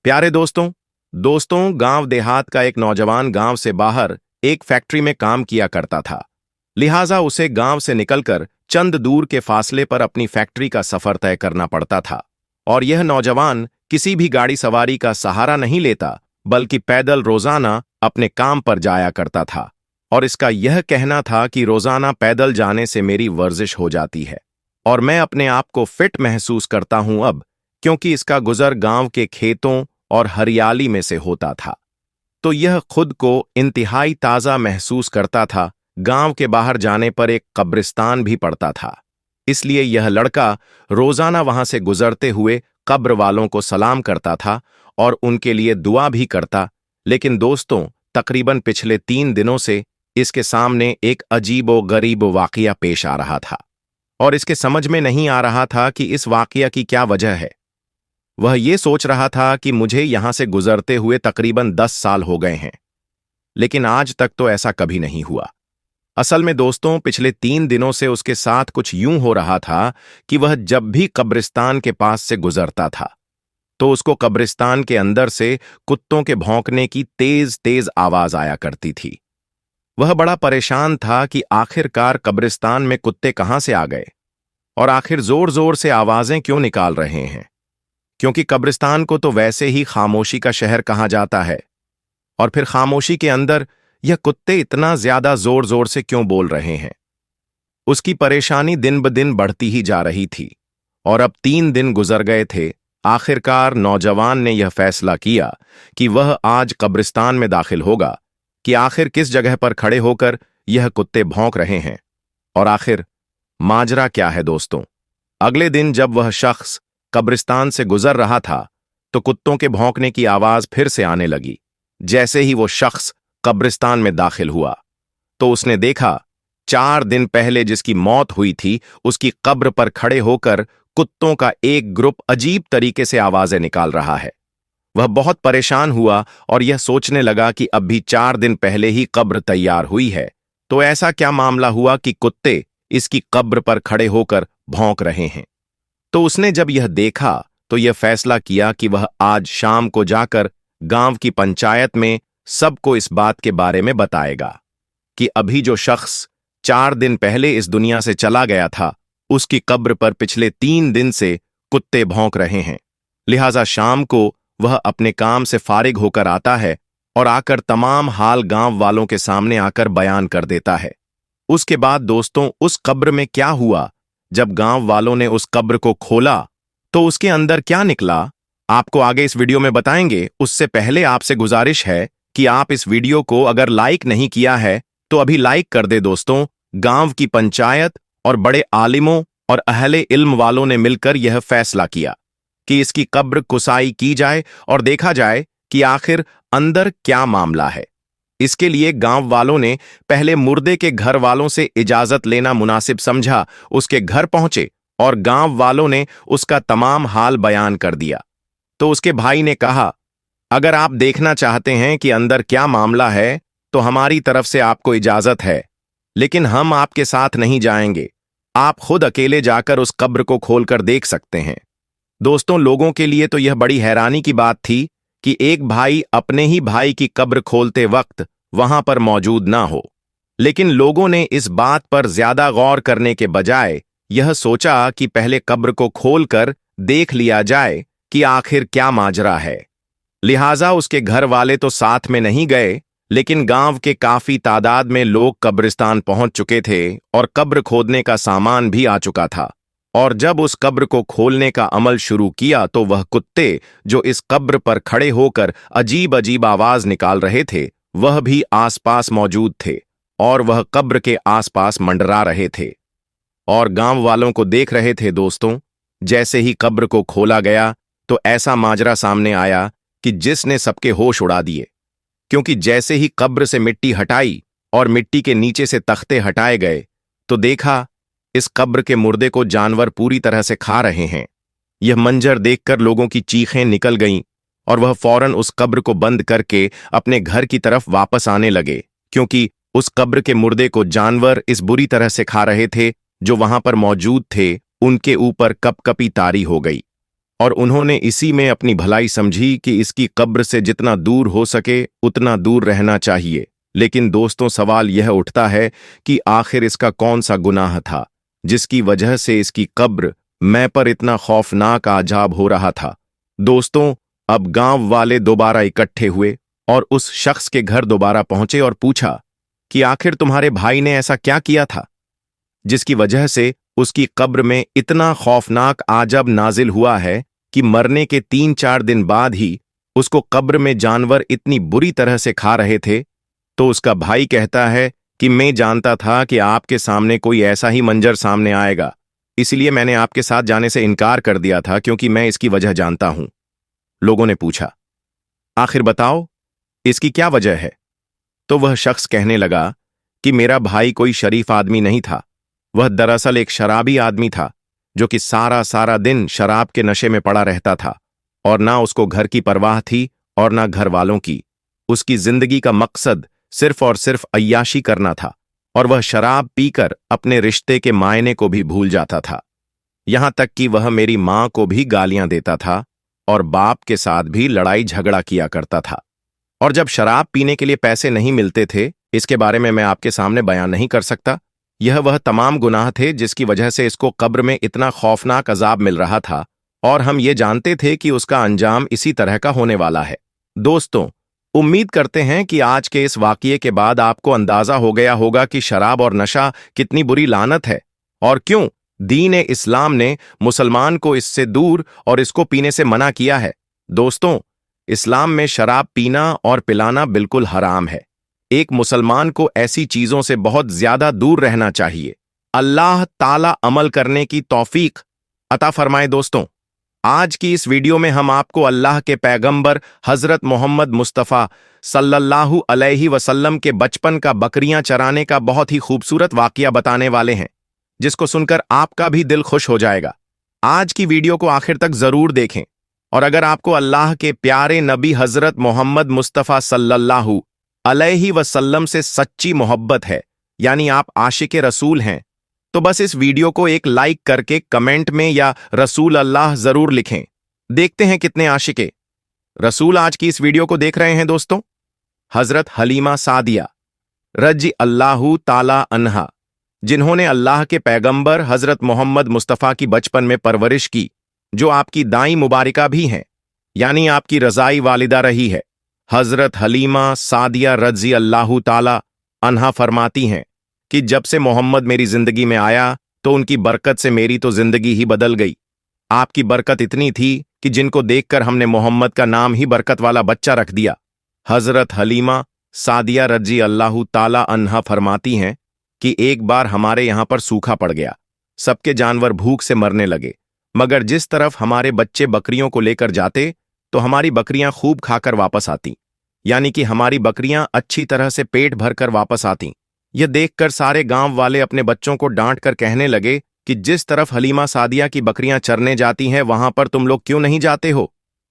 प्यारे दोस्तों गांव देहात का एक नौजवान गांव से बाहर एक फैक्ट्री में काम किया करता था। लिहाजा उसे गांव से निकलकर चंद दूर के फासले पर अपनी फैक्ट्री का सफर तय करना पड़ता था। और यह नौजवान किसी भी गाड़ी सवारी का सहारा नहीं लेता, बल्कि पैदल रोजाना अपने काम पर जाया करता था। और इसका यह कहना था कि रोजाना पैदल जाने से मेरी वर्जिश हो जाती है और मैं अपने आप को फिट महसूस करता हूं अब, क्योंकि इसका गुजर गांव के खेतों और हरियाली में से होता था। तो यह खुद को इंतहाई ताज़ा महसूस करता था। गांव के बाहर जाने पर एक कब्रिस्तान भी पड़ता था, इसलिए यह लड़का रोजाना वहां से गुजरते हुए कब्र वालों को सलाम करता था और उनके लिए दुआ भी करता। लेकिन दोस्तों, तकरीबन पिछले 3 दिनों से इसके सामने एक अजीबो गरीब वाकया पेश आ रहा था और इसके समझ में नहीं आ रहा था कि इस वाकया की क्या वजह है। वह ये सोच रहा था कि मुझे यहां से गुजरते हुए तकरीबन 10 साल हो गए हैं, लेकिन आज तक तो ऐसा कभी नहीं हुआ। असल में दोस्तों, पिछले 3 दिनों से उसके साथ कुछ यूं हो रहा था कि वह जब भी कब्रिस्तान के पास से गुजरता था तो उसको कब्रिस्तान के अंदर से कुत्तों के भौंकने की तेज तेज आवाज आया करती थी। वह बड़ा परेशान था कि आखिरकार कब्रिस्तान में कुत्ते कहां से आ गए और आखिर जोर जोर से आवाजें क्यों निकाल रहे हैं, क्योंकि कब्रिस्तान को तो वैसे ही खामोशी का शहर कहा जाता है, और फिर खामोशी के अंदर यह कुत्ते इतना ज्यादा जोर जोर से क्यों बोल रहे हैं। उसकी परेशानी दिन ब दिन बढ़ती ही जा रही थी और अब 3 दिन गुजर गए थे। आखिरकार नौजवान ने यह फैसला किया कि वह आज कब्रिस्तान में दाखिल होगा कि आखिर किस जगह पर खड़े होकर यह कुत्ते भौंक रहे हैं और आखिर माजरा क्या है। दोस्तों, अगले दिन जब वह शख्स कब्रिस्तान से गुजर रहा था तो कुत्तों के भौंकने की आवाज फिर से आने लगी। जैसे ही वो शख्स कब्रिस्तान में दाखिल हुआ तो उसने देखा 4 दिन पहले जिसकी मौत हुई थी उसकी कब्र पर खड़े होकर कुत्तों का एक ग्रुप अजीब तरीके से आवाजें निकाल रहा है। वह बहुत परेशान हुआ और यह सोचने लगा कि अब भी 4 दिन पहले ही कब्र तैयार हुई है, तो ऐसा क्या मामला हुआ कि कुत्ते इसकी कब्र पर खड़े होकर भौंक रहे हैं। तो उसने जब यह देखा तो यह फैसला किया कि वह आज शाम को जाकर गांव की पंचायत में सबको इस बात के बारे में बताएगा कि अभी जो शख्स 4 दिन पहले इस दुनिया से चला गया था उसकी कब्र पर पिछले 3 दिन से कुत्ते भौंक रहे हैं। लिहाजा शाम को वह अपने काम से फारिग होकर आता है और आकर तमाम हाल गांव वालों के सामने आकर बयान कर देता है। उसके बाद दोस्तों, उस कब्र में क्या हुआ, जब गांव वालों ने उस कब्र को खोला तो उसके अंदर क्या निकला, आपको आगे इस वीडियो में बताएंगे। उससे पहले आपसे गुजारिश है कि आप इस वीडियो को अगर लाइक नहीं किया है तो अभी लाइक कर दे। दोस्तों, गांव की पंचायत और बड़े आलिमों और अहले इल्म वालों ने मिलकर यह फैसला किया कि इसकी कब्र कुसाई की जाए और देखा जाए कि आखिर अंदर क्या मामला है। इसके लिए गांव वालों ने पहले मुर्दे के घर वालों से इजाजत लेना मुनासिब समझा। उसके घर पहुंचे और गांव वालों ने उसका तमाम हाल बयान कर दिया। तो उसके भाई ने कहा, अगर आप देखना चाहते हैं कि अंदर क्या मामला है तो हमारी तरफ से आपको इजाजत है, लेकिन हम आपके साथ नहीं जाएंगे। आप खुद अकेले जाकर उस कब्र को खोलकर देख सकते हैं। दोस्तों, लोगों के लिए तो यह बड़ी हैरानी की बात थी कि एक भाई अपने ही भाई की कब्र खोलते वक्त वहां पर मौजूद ना हो, लेकिन लोगों ने इस बात पर ज्यादा गौर करने के बजाय यह सोचा कि पहले कब्र को खोलकर देख लिया जाए कि आखिर क्या माजरा है। लिहाजा उसके घर वाले तो साथ में नहीं गए, लेकिन गांव के काफी तादाद में लोग कब्रिस्तान पहुंच चुके थे और कब्र खोदने का सामान भी आ चुका था। और जब उस कब्र को खोलने का अमल शुरू किया तो वह कुत्ते जो इस कब्र पर खड़े होकर अजीब अजीब आवाज निकाल रहे थे वह भी आसपास मौजूद थे और वह कब्र के आसपास मंडरा रहे थे और गांव वालों को देख रहे थे। दोस्तों, जैसे ही कब्र को खोला गया तो ऐसा माजरा सामने आया कि जिसने सबके होश उड़ा दिए, क्योंकि जैसे ही कब्र से मिट्टी हटाई और मिट्टी के नीचे से तख्ते हटाए गए तो देखा इस कब्र के मुर्दे को जानवर पूरी तरह से खा रहे हैं। यह मंजर देखकर लोगों की चीखें निकल गईं और वह फौरन उस कब्र को बंद करके अपने घर की तरफ वापस आने लगे, क्योंकि उस कब्र के मुर्दे को जानवर इस बुरी तरह से खा रहे थे। जो वहां पर मौजूद थे उनके ऊपर कपकपी तारी हो गई और उन्होंने इसी में अपनी भलाई समझी कि इसकी कब्र से जितना दूर हो सके उतना दूर रहना चाहिए। लेकिन दोस्तों, सवाल यह उठता है कि आखिर इसका कौन सा गुनाह था जिसकी वजह से इसकी कब्र मैं पर इतना खौफनाक आजाब हो रहा था। दोस्तों, अब गांव वाले दोबारा इकट्ठे हुए और उस शख्स के घर दोबारा पहुंचे और पूछा कि आखिर तुम्हारे भाई ने ऐसा क्या किया था जिसकी वजह से उसकी कब्र में इतना खौफनाक आजब नाजिल हुआ है कि मरने के 3-4 दिन बाद ही उसको कब्र में जानवर इतनी बुरी तरह से खा रहे थे। तो उसका भाई कहता है कि मैं जानता था कि आपके सामने कोई ऐसा ही मंजर सामने आएगा, इसलिए मैंने आपके साथ जाने से इनकार कर दिया था, क्योंकि मैं इसकी वजह जानता हूं। लोगों ने पूछा, आखिर बताओ इसकी क्या वजह है? तो वह शख्स कहने लगा कि मेरा भाई कोई शरीफ आदमी नहीं था, वह दरअसल एक शराबी आदमी था जो कि सारा दिन शराब के नशे में पड़ा रहता था, और ना उसको घर की परवाह थी और ना घर वालों की। उसकी जिंदगी का मकसद सिर्फ और सिर्फ अय्याशी करना था, और वह शराब पीकर अपने रिश्ते के मायने को भी भूल जाता था। यहां तक कि वह मेरी मां को भी गालियां देता था और बाप के साथ भी लड़ाई झगड़ा किया करता था। और जब शराब पीने के लिए पैसे नहीं मिलते थे, इसके बारे में मैं आपके सामने बयान नहीं कर सकता। यह वह तमाम गुनाह थे जिसकी वजह से इसको कब्र में इतना खौफनाक अजाब मिल रहा था, और हम ये जानते थे कि उसका अंजाम इसी तरह का होने वाला है। दोस्तों, उम्मीद करते हैं कि आज के इस वाकये के बाद आपको अंदाजा हो गया होगा कि शराब और नशा कितनी बुरी लानत है, और क्यों दीन इस्लाम ने मुसलमान को इससे दूर और इसको पीने से मना किया है। दोस्तों, इस्लाम में शराब पीना और पिलाना बिल्कुल हराम है। एक मुसलमान को ऐसी चीजों से बहुत ज्यादा दूर रहना चाहिए। अल्लाह ताला अमल करने की तौफीक अता फरमाए। दोस्तों, आज की इस वीडियो में हम आपको अल्लाह के पैगंबर हजरत मोहम्मद मुस्तफ़ा सल्लल्लाहु अलैहि वसल्लम के बचपन का बकरियां चराने का बहुत ही खूबसूरत वाकया बताने वाले हैं, जिसको सुनकर आपका भी दिल खुश हो जाएगा। आज की वीडियो को आखिर तक जरूर देखें, और अगर आपको अल्लाह के प्यारे नबी हजरत मोहम्मद मुस्तफ़ा सल्लल्लाहु अलैहि वसल्लम से सच्ची मोहब्बत है, यानी आप आशिक रसूल हैं, तो बस इस वीडियो को एक लाइक करके कमेंट में या रसूल अल्लाह जरूर लिखें। देखते हैं कितने आशिके रसूल आज की इस वीडियो को देख रहे हैं। दोस्तों, हजरत हलीमा सादिया रजी अल्लाहु ताला अन्हा, जिन्होंने अल्लाह के पैगंबर हजरत मोहम्मद मुस्तफ़ा की बचपन में परवरिश की, जो आपकी दाई मुबारिका भी हैं, यानी आपकी रज़ाई वालिदा रही है। हजरत हलीमा सादिया रजी अल्लाहु ताला अन्हा फरमाती हैं कि जब से मोहम्मद मेरी जिंदगी में आया तो उनकी बरकत से मेरी तो जिंदगी ही बदल गई। आपकी बरकत इतनी थी कि जिनको देखकर हमने मोहम्मद का नाम ही बरकत वाला बच्चा रख दिया। हजरत हलीमा सादिया रजी अल्लाहु ताला अन्हा फरमाती हैं कि एक बार हमारे यहां पर सूखा पड़ गया, सबके जानवर भूख से मरने लगे, मगर जिस तरफ हमारे बच्चे बकरियों को लेकर जाते तो हमारी बकरियां खूब खाकर वापस आती, यानी कि हमारी बकरियां अच्छी तरह से पेट भरकर वापस आती। यह देखकर सारे गांव वाले अपने बच्चों को डांट कर कहने लगे कि जिस तरफ हलीमा सादिया की बकरियां चरने जाती हैं वहां पर तुम लोग क्यों नहीं जाते हो।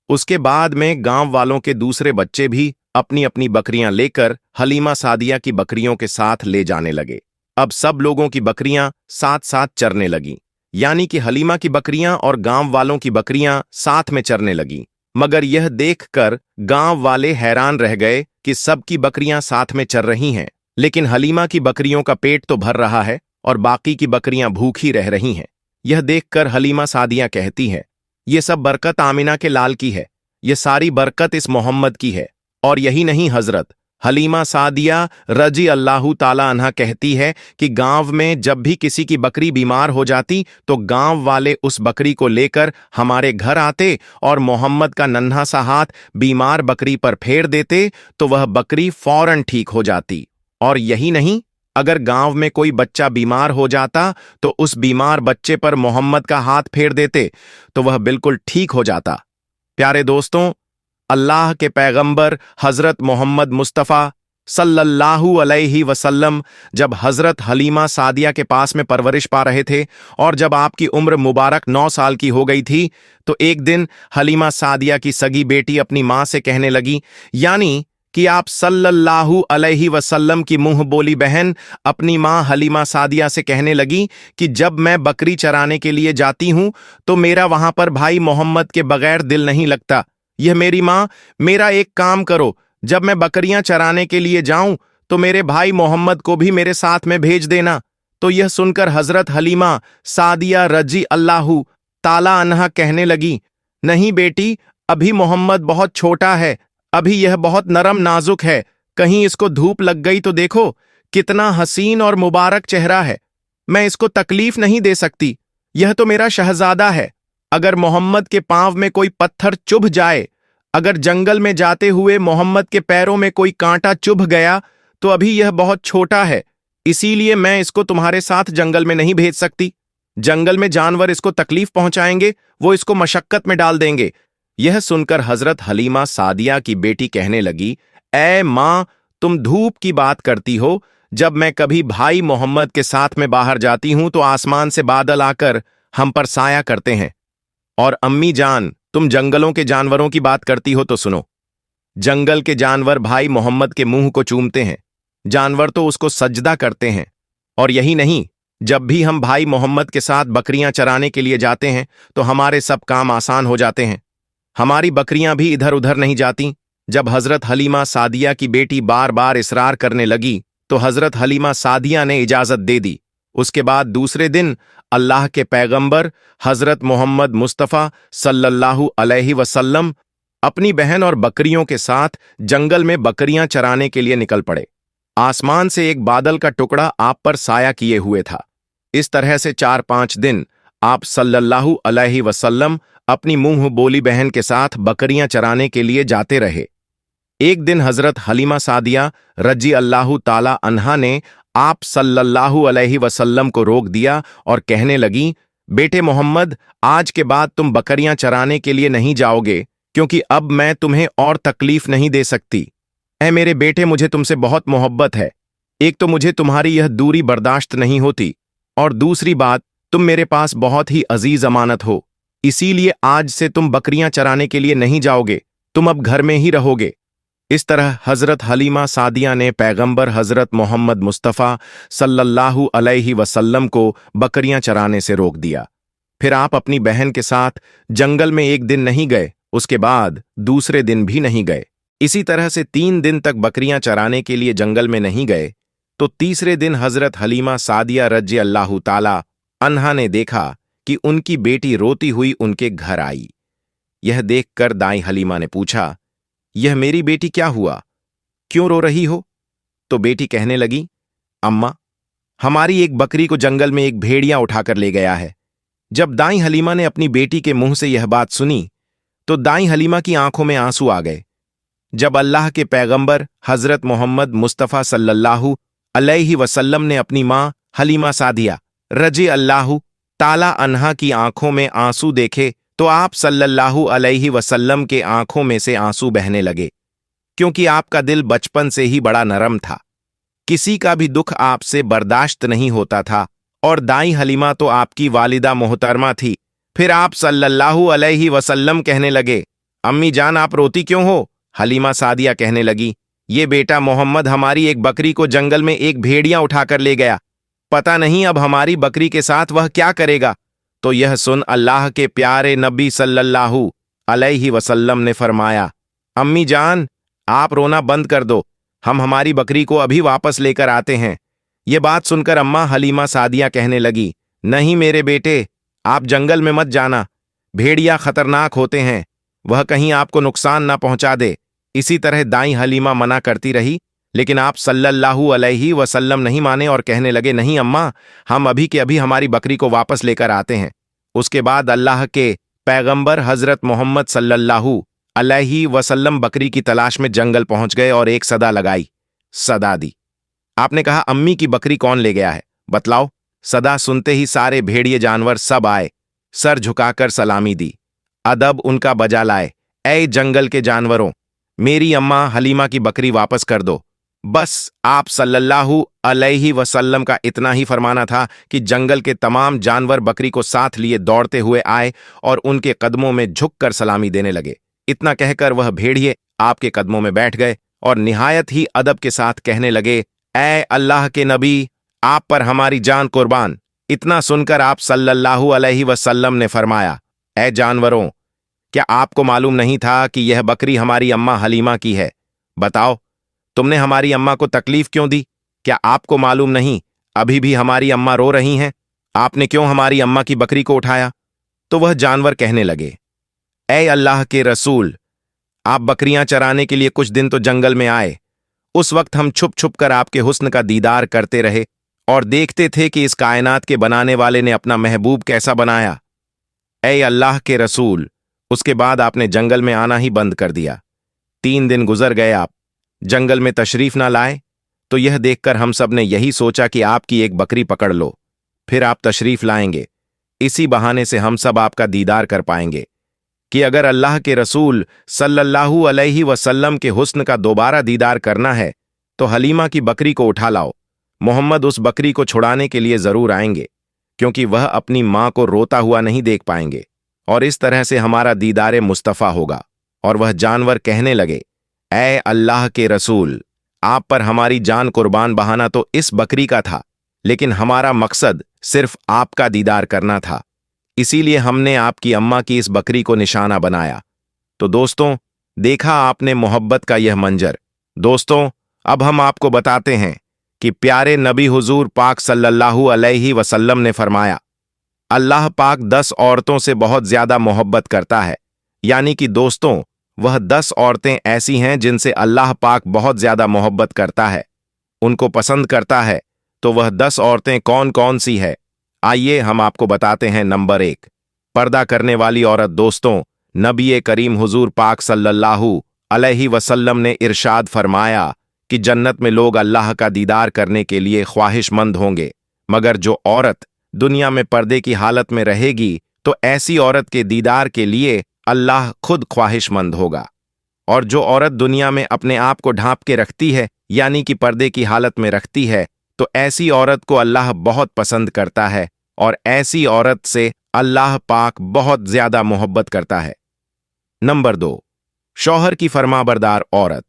उसके बाद में गांव वालों के दूसरे बच्चे भी अपनी अपनी बकरियां लेकर हलीमा सादिया की बकरियों के साथ ले जाने लगे। अब सब लोगों की बकरियां साथ साथ चरने लगीं, यानी कि हलीमा की बकरियां और गांव वालों की बकरियां साथ में चरने लगीं। मगर यह देखकर गांव वाले हैरान रह गए कि सबकी बकरियां साथ में चर रही हैं, लेकिन हलीमा की बकरियों का पेट तो भर रहा है और बाकी की बकरियां भूखी रह रही हैं। यह देखकर हलीमा सादिया कहती है, ये सब बरकत आमिना के लाल की है, ये सारी बरकत इस मोहम्मद की है। और यही नहीं, हजरत हलीमा सादिया रजी अल्लाहु ताला अन्हा कहती है कि गांव में जब भी किसी की बकरी बीमार हो जाती तो गांव वाले उस बकरी को लेकर हमारे घर आते और मोहम्मद का नन्हा सा हाथ बीमार बकरी पर फेर देते तो वह बकरी फौरन ठीक हो जाती। और यही नहीं, अगर गांव में कोई बच्चा बीमार हो जाता तो उस बीमार बच्चे पर मोहम्मद का हाथ फेर देते तो वह बिल्कुल ठीक हो जाता। प्यारे दोस्तों, अल्लाह के पैगंबर हजरत मोहम्मद मुस्तफ़ा सल्लल्लाहु अलैहि वसल्लम जब हजरत हलीमा सादिया के पास में परवरिश पा रहे थे और जब आपकी उम्र मुबारक 9 साल की हो गई थी, तो एक दिन हलीमा सादिया की सगी बेटी अपनी मां से कहने लगी, यानी कि आप सल्लल्लाहु अलैहि वसल्लम की मुंह बोली बहन अपनी मां हलीमा सादिया से कहने लगी कि जब मैं बकरी चराने के लिए जाती हूं तो मेरा वहां पर भाई मोहम्मद के बगैर दिल नहीं लगता। यह मेरी मां, मेरा एक काम करो, जब मैं बकरियां चराने के लिए जाऊं तो मेरे भाई मोहम्मद को भी मेरे साथ में भेज देना। तो यह सुनकर हजरत हलीमा सादिया रजी अल्लाहु ताला अन्हा कहने लगी, नहीं बेटी, अभी मोहम्मद बहुत छोटा है, अभी यह बहुत नरम नाजुक है, कहीं इसको धूप लग गई तो देखो कितना हसीन और मुबारक चेहरा है, मैं इसको तकलीफ नहीं दे सकती, यह तो मेरा शहजादा है। अगर मोहम्मद के पांव में कोई पत्थर चुभ जाए, अगर जंगल में जाते हुए मोहम्मद के पैरों में कोई कांटा चुभ गया तो अभी यह बहुत छोटा है, इसीलिए मैं इसको तुम्हारे साथ जंगल में नहीं भेज सकती। जंगल में जानवर इसको तकलीफ पहुंचाएंगे, वो इसको मशक्कत में डाल देंगे। यह सुनकर हजरत हलीमा सादिया की बेटी कहने लगी, ऐ मां, तुम धूप की बात करती हो, जब मैं कभी भाई मोहम्मद के साथ में बाहर जाती हूं तो आसमान से बादल आकर हम पर साया करते हैं। और अम्मी जान, तुम जंगलों के जानवरों की बात करती हो तो सुनो, जंगल के जानवर भाई मोहम्मद के मुंह को चूमते हैं, जानवर तो उसको सजदा करते हैं। और यही नहीं, जब भी हम भाई मोहम्मद के साथ बकरियां चराने के लिए जाते हैं तो हमारे सब काम आसान हो जाते हैं, हमारी बकरियां भी इधर उधर नहीं जाती। जब हजरत हलीमा सादिया की बेटी बार बार इसरार करने लगी तो हजरत हलीमा सादिया ने इजाजत दे दी। उसके बाद दूसरे दिन अल्लाह के पैगंबर हजरत मोहम्मद मुस्तफ़ा सल्लल्लाहु अलैहि वसल्लम अपनी बहन और बकरियों के साथ जंगल में बकरियां चराने के लिए निकल पड़े। आसमान से एक बादल का टुकड़ा आप पर साया किए हुए था। इस तरह से 4-5 दिन आप सल्लल्लाहु अलैहि वसल्लम अपनी मुंह बोली बहन के साथ बकरियां चराने के लिए जाते रहे। एक दिन हजरत हलीमा सादिया रजी अल्लाहु ताला अन्हा ने आप सल्लल्लाहु अलैहि वसल्लम को रोक दिया और कहने लगी, बेटे मोहम्मद, आज के बाद तुम बकरियां चराने के लिए नहीं जाओगे, क्योंकि अब मैं तुम्हें और तकलीफ नहीं दे सकती। ऐ मेरे बेटे, मुझे तुमसे बहुत मोहब्बत है, एक तो मुझे तुम्हारी यह दूरी बर्दाश्त नहीं होती, और दूसरी बात, तुम मेरे पास बहुत ही अजीज अमानत हो, इसीलिए आज से तुम बकरियां चराने के लिए नहीं जाओगे, तुम अब घर में ही रहोगे। इस तरह हजरत हलीमा सादिया ने पैगंबर हजरत मोहम्मद मुस्तफ़ा सल्लल्लाहु अलैहि वसल्लम को बकरियां चराने से रोक दिया। फिर आप अपनी बहन के साथ जंगल में एक दिन नहीं गए, उसके बाद दूसरे दिन भी नहीं गए। इसी तरह से 3 दिन तक बकरियां चराने के लिए जंगल में नहीं गए तो तीसरे दिन हजरत हलीमा सादिया रजी अल्लाहु ताला अन्हा ने देखा कि उनकी बेटी रोती हुई उनके घर आई। यह देखकर दाई हलीमा ने पूछा, यह मेरी बेटी क्या हुआ, क्यों रो रही हो? तो बेटी कहने लगी, अम्मा, हमारी एक बकरी को जंगल में एक भेड़िया उठाकर ले गया है। जब दाई हलीमा ने अपनी बेटी के मुंह से यह बात सुनी तो दाई हलीमा की आंखों में आंसू आ गए। जब अल्लाह के पैगंबर हजरत मोहम्मद मुस्तफ़ा सल्लल्लाहु अलैहि वसल्लम ने अपनी मां हलीमा सादिया रजी अल्लाहु ताला अन्हा की आंखों में आंसू देखे तो आप सल्लल्लाहु अलैहि वसल्लम के आंखों में से आंसू बहने लगे, क्योंकि आपका दिल बचपन से ही बड़ा नरम था, किसी का भी दुख आपसे बर्दाश्त नहीं होता था, और दाई हलीमा तो आपकी वालिदा मोहतरमा थी। फिर आप सल्लल्लाहु अलैहि वसल्लम कहने लगे, अम्मी जान, आप रोती क्यों हो? हलीमा सादिया कहने लगी, ये बेटा मोहम्मद हमारी एक बकरी को जंगल में एक भेड़िया उठाकर ले गया, पता नहीं अब हमारी बकरी के साथ वह क्या करेगा। तो यह सुन अल्लाह के प्यारे नबी सल्लल्लाहु अलैहि वसल्लम ने फरमाया, अम्मी जान, आप रोना बंद कर दो, हम हमारी बकरी को अभी वापस लेकर आते हैं। ये बात सुनकर अम्मा हलीमा सादिया कहने लगी, नहीं मेरे बेटे, आप जंगल में मत जाना, भेड़िया खतरनाक होते हैं, वह कहीं आपको नुकसान ना पहुंचा दे। इसी तरह दाई हलीमा मना करती रही, लेकिन आप सल्लल्लाहु अलैहि वसल्लम नहीं माने और कहने लगे, नहीं अम्मा, हम अभी के अभी हमारी बकरी को वापस लेकर आते हैं। उसके बाद अल्लाह के पैगंबर हजरत मोहम्मद सल्लल्लाहु अलैहि वसल्लम बकरी की तलाश में जंगल पहुंच गए और एक सदा लगाई, सदा दी। आपने कहा, अम्मी की बकरी कौन ले गया है, बतलाओ। सदा सुनते ही सारे भेड़िए जानवर सब आए, सर झुकाकर सलामी दी, अदब उनका बजा लाए, ऐ जंगल के जानवरों, मेरी अम्मा हलीमा की बकरी वापस कर दो। बस आप सल्लल्लाहु अलैहि वसल्लम का इतना ही फरमाना था कि जंगल के तमाम जानवर बकरी को साथ लिए दौड़ते हुए आए और उनके कदमों में झुककर सलामी देने लगे। इतना कहकर वह भेड़िए आपके कदमों में बैठ गए और निहायत ही अदब के साथ कहने लगे, ए अल्लाह के नबी, आप पर हमारी जान कुर्बान। इतना सुनकर आप सल्लल्लाहु अलैहि वसल्लम ने फरमाया, ए जानवरों, क्या आपको मालूम नहीं था कि यह बकरी हमारी अम्मा हलीमा की है? बताओ, तुमने हमारी अम्मा को तकलीफ क्यों दी? क्या आपको मालूम नहीं अभी भी हमारी अम्मा रो रही हैं? आपने क्यों हमारी अम्मा की बकरी को उठाया? तो वह जानवर कहने लगे, ए अल्लाह के रसूल, आप बकरियां चराने के लिए कुछ दिन तो जंगल में आए। उस वक्त हम छुप छुप कर आपके हुस्न का दीदार करते रहे और देखते थे कि इस कायनात के बनाने वाले ने अपना महबूब कैसा बनाया। ए अल्लाह के रसूल, उसके बाद आपने जंगल में आना ही बंद कर दिया। 3 दिन गुजर गए, आप जंगल में तशरीफ ना लाए, तो यह देखकर हम सब ने यही सोचा कि आपकी एक बकरी पकड़ लो, फिर आप तशरीफ लाएंगे। इसी बहाने से हम सब आपका दीदार कर पाएंगे कि अगर अल्लाह के रसूल सल्लल्लाहु अलैहि वसल्लम के हुस्न का दोबारा दीदार करना है तो हलीमा की बकरी को उठा लाओ। मोहम्मद उस बकरी को छुड़ाने के लिए जरूर आएंगे, क्योंकि वह अपनी मां को रोता हुआ नहीं देख पाएंगे, और इस तरह से हमारा दीदार मुस्तफ़ा होगा। और वह जानवर कहने लगे, ए अल्लाह के रसूल, आप पर हमारी जान कुर्बान बहाना तो इस बकरी का था, लेकिन हमारा मकसद सिर्फ आपका दीदार करना था, इसीलिए हमने आपकी अम्मा की इस बकरी को निशाना बनाया। तो दोस्तों, देखा आपने मोहब्बत का यह मंजर। दोस्तों, अब हम आपको बताते हैं कि प्यारे नबी हुजूर पाक सल्लल्लाहु अलैहि वसल्लम ने फरमाया, अल्लाह पाक 10 औरतों से बहुत ज्यादा मोहब्बत करता है। यानी कि दोस्तों, वह 10 औरतें ऐसी हैं जिनसे अल्लाह पाक बहुत ज्यादा मोहब्बत करता है, उनको पसंद करता है। तो वह 10 औरतें कौन कौन सी है, आइए हम आपको बताते हैं। नंबर 1, पर्दा करने वाली औरत। दोस्तों, नबी करीम हुजूर पाक सल्लल्लाहु अलैहि वसल्लम ने इरशाद फरमाया कि जन्नत में लोग अल्लाह का दीदार करने के लिए ख्वाहिशमंद होंगे, मगर जो औरत दुनिया में पर्दे की हालत में रहेगी तो ऐसी औरत के दीदार के लिए अल्लाह खुद ख्वाहिशमंद होगा। और जो औरत दुनिया में अपने आप को ढांप के रखती है, यानी कि पर्दे की हालत में रखती है, तो ऐसी औरत को अल्लाह बहुत पसंद करता है, और ऐसी औरत से अल्लाह पाक बहुत ज्यादा मोहब्बत करता है। नंबर 2, शौहर की फरमाबरदार औरत।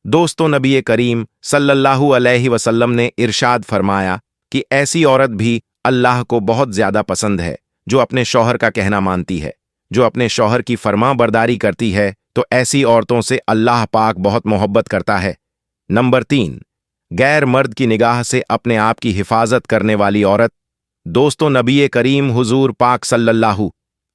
दोस्तों, नबी करीम सल्लल्लाहु अलैहि वसल्लम ने इरशाद फरमाया कि ऐसी औरत भी अल्लाह को बहुत ज्यादा पसंद है जो अपने शौहर का कहना मानती है, जो अपने शौहर की फरमाबरदारी करती है। तो ऐसी औरतों से अल्लाह पाक बहुत मोहब्बत करता है। नंबर 3, गैर मर्द की निगाह से अपने आप की हिफाजत करने वाली औरत। दोस्तों, नबी करीम हुजूर पाक सल्लल्लाहु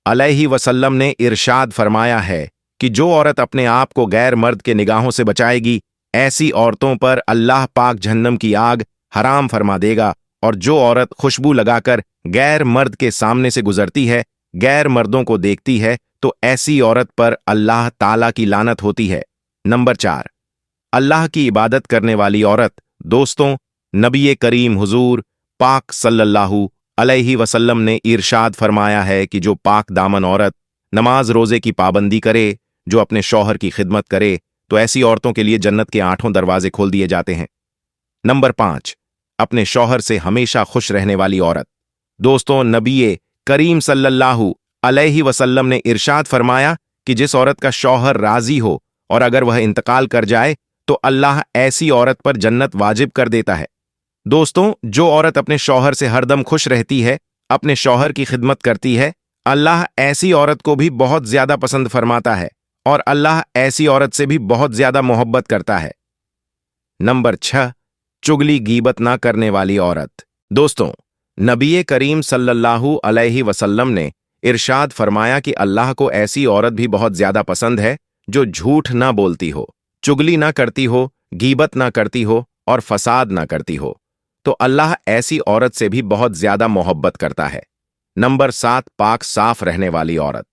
अलैहि वसल्लम ने इरशाद फरमाया है कि जो औरत अपने आप को गैर मर्द के निगाहों से बचाएगी, ऐसी औरतों पर अल्लाह पाक जहन्नम की आग हराम फरमा देगा। और जो औरत खुशबू लगाकर गैर मर्द के सामने से गुजरती है, गैर मर्दों को देखती है, तो ऐसी औरत पर अल्लाह ताला की लानत होती है। नंबर 4, अल्लाह की इबादत करने वाली औरत। दोस्तों, नबी करीम हुजूर पाक सल्लल्लाहु अलैहि वसल्लम ने इरशाद फरमाया है कि जो पाक दामन औरत नमाज रोजे की पाबंदी करे, जो अपने शौहर की खिदमत करे, तो ऐसी औरतों के लिए जन्नत के 8 दरवाजे खोल दिए जाते हैं। नंबर 5, अपने शौहर से हमेशा खुश रहने वाली औरत। दोस्तों, नबी करीम सल्लल्लाहु अलैहि वसल्लम ने इरशाद फरमाया कि जिस औरत का शौहर राजी हो और अगर वह इंतकाल कर जाए तो अल्लाह ऐसी औरत पर जन्नत वाजिब कर देता है। दोस्तों, जो औरत अपने शौहर से हरदम खुश रहती है, अपने शौहर की खिदमत करती है, अल्लाह ऐसी औरत को भी बहुत ज्यादा पसंद फरमाता है और अल्लाह ऐसी औरत से भी बहुत ज्यादा मोहब्बत करता है। नंबर 6, चुगली गीबत ना करने वाली औरत। दोस्तों, नबी करीम सल्लल्लाहु अलैहि वसल्लम ने इरशाद फरमाया कि अल्लाह को ऐसी औरत भी बहुत ज्यादा पसंद है जो झूठ ना बोलती हो, चुगली ना करती हो, गीबत ना करती हो और फसाद ना करती हो। तो अल्लाह ऐसी औरत से भी बहुत ज्यादा मोहब्बत करता है। नंबर 7, पाक साफ रहने वाली औरत।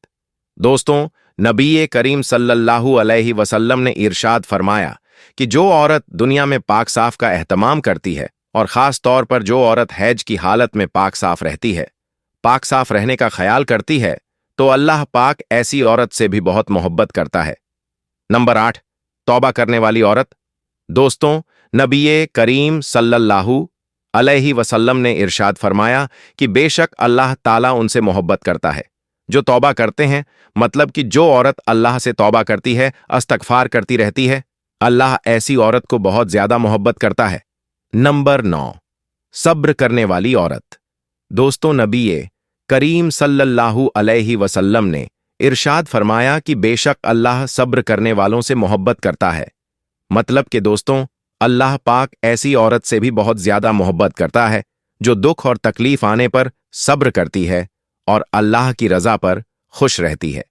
दोस्तों, नबी करीम सल्लल्लाहु अलैहि वसल्लम ने इरशाद फरमाया कि जो औरत दुनिया में पाक साफ का एहतमाम करती है, और खास तौर पर जो औरत हैज की हालत में पाक साफ रहती है, पाक साफ रहने का ख्याल करती है, तो अल्लाह पाक ऐसी औरत से भी बहुत मोहब्बत करता है। नंबर 8, तौबा करने वाली औरत। दोस्तों, नबी करीम सल्लल्लाहु अलैहि वसल्लम ने इरशाद फरमाया कि बेशक अल्लाह ताला उनसे मोहब्बत करता है जो तौबा करते हैं। मतलब कि जो औरत अल्लाह से तौबा करती है, इस्तगफार करती रहती है, अल्लाह ऐसी औरत को बहुत ज्यादा मोहब्बत करता है। नंबर 9, सब्र करने वाली औरत। दोस्तों, नबी करीम सल्लल्लाहु अलैहि वसल्लम ने इरशाद फरमाया कि बेशक अल्लाह सब्र करने वालों से मोहब्बत करता है। मतलब कि दोस्तों, अल्लाह पाक ऐसी औरत से भी बहुत ज्यादा मोहब्बत करता है जो दुख और तकलीफ आने पर सब्र करती है और अल्लाह की रजा पर खुश रहती है।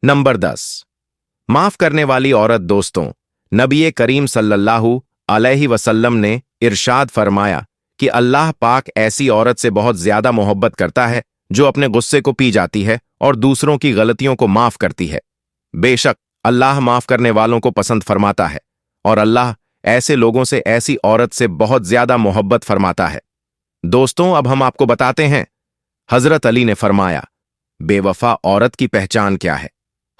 नंबर 10, माफ करने वाली औरत। दोस्तों, नबी करीम सल्लल्लाहु अलैहि वसल्लम ने इरशाद फरमाया कि अल्लाह पाक ऐसी औरत से बहुत ज्यादा मोहब्बत करता है जो अपने गुस्से को पी जाती है और दूसरों की गलतियों को माफ करती है। बेशक अल्लाह माफ करने वालों को पसंद फरमाता है और अल्लाह ऐसे लोगों से, ऐसी औरत से बहुत ज्यादा मोहब्बत फरमाता है। दोस्तों, अब हम आपको बताते हैं हजरत अली ने फरमाया, बेवफा औरत की पहचान क्या है।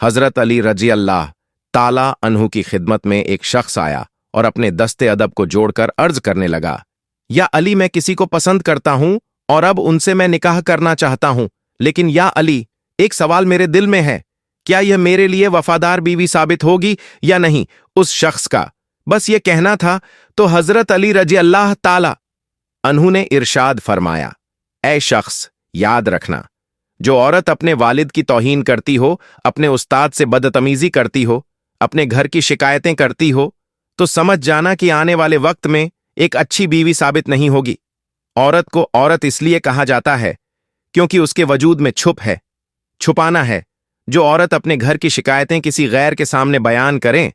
हजरत अली रजी अल्लाह ताला अन्हु की खिदमत में एक शख्स आया और अपने दस्ते अदब को जोड़कर अर्ज करने लगा, या अली, मैं किसी को पसंद करता हूं और अब उनसे मैं निकाह करना चाहता हूं, लेकिन या अली, एक सवाल मेरे दिल में है, क्या यह मेरे लिए वफादार बीवी साबित होगी या नहीं। उस शख्स का बस ये कहना था तो हजरत अली रजी अल्लाह ताला अन्हु ने इरशाद फरमाया, ऐ शख्स, याद रखना, जो औरत अपने वालिद की तौहीन करती हो, अपने उस्ताद से बदतमीजी करती हो, अपने घर की शिकायतें करती हो, तो समझ जाना कि आने वाले वक्त में एक अच्छी बीवी साबित नहीं होगी। औरत को औरत इसलिए कहा जाता है क्योंकि उसके वजूद में छुपाना है। जो औरत अपने घर की शिकायतें किसी गैर के सामने बयान करें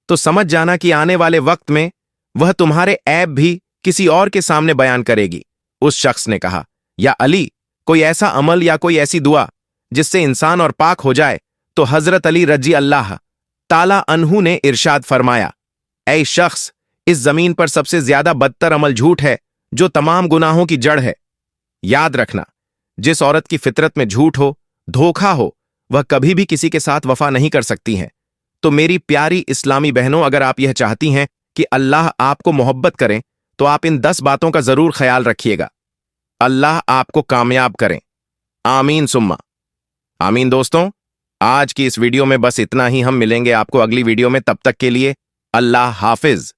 तो समझ जाना कि आने वाले वक्त में वह तुम्हारे ऐब भी किसी और के सामने बयान करेगी। उस शख्स ने कहा, या अली, कोई ऐसा अमल या कोई ऐसी दुआ जिससे इंसान और पाक हो जाए। तो हजरत अली रजी अल्लाह ताला अन्हु ने इरशाद फरमाया, ऐ शख्स, इस जमीन पर सबसे ज्यादा बदतर अमल झूठ है जो तमाम गुनाहों की जड़ है। याद रखना, जिस औरत की फितरत में झूठ हो, धोखा हो, वह कभी भी किसी के साथ वफा नहीं कर सकती हैं। तो मेरी प्यारी इस्लामी बहनों, अगर आप यह चाहती हैं कि अल्लाह आपको मोहब्बत करें तो आप इन 10 बातों का जरूर ख्याल रखिएगा। अल्लाह आपको कामयाब करें। आमीन सुम्मा आमीन। दोस्तों, आज की इस वीडियो में बस इतना ही। हम मिलेंगे आपको अगली वीडियो में, तब तक के लिए अल्लाह हाफिज।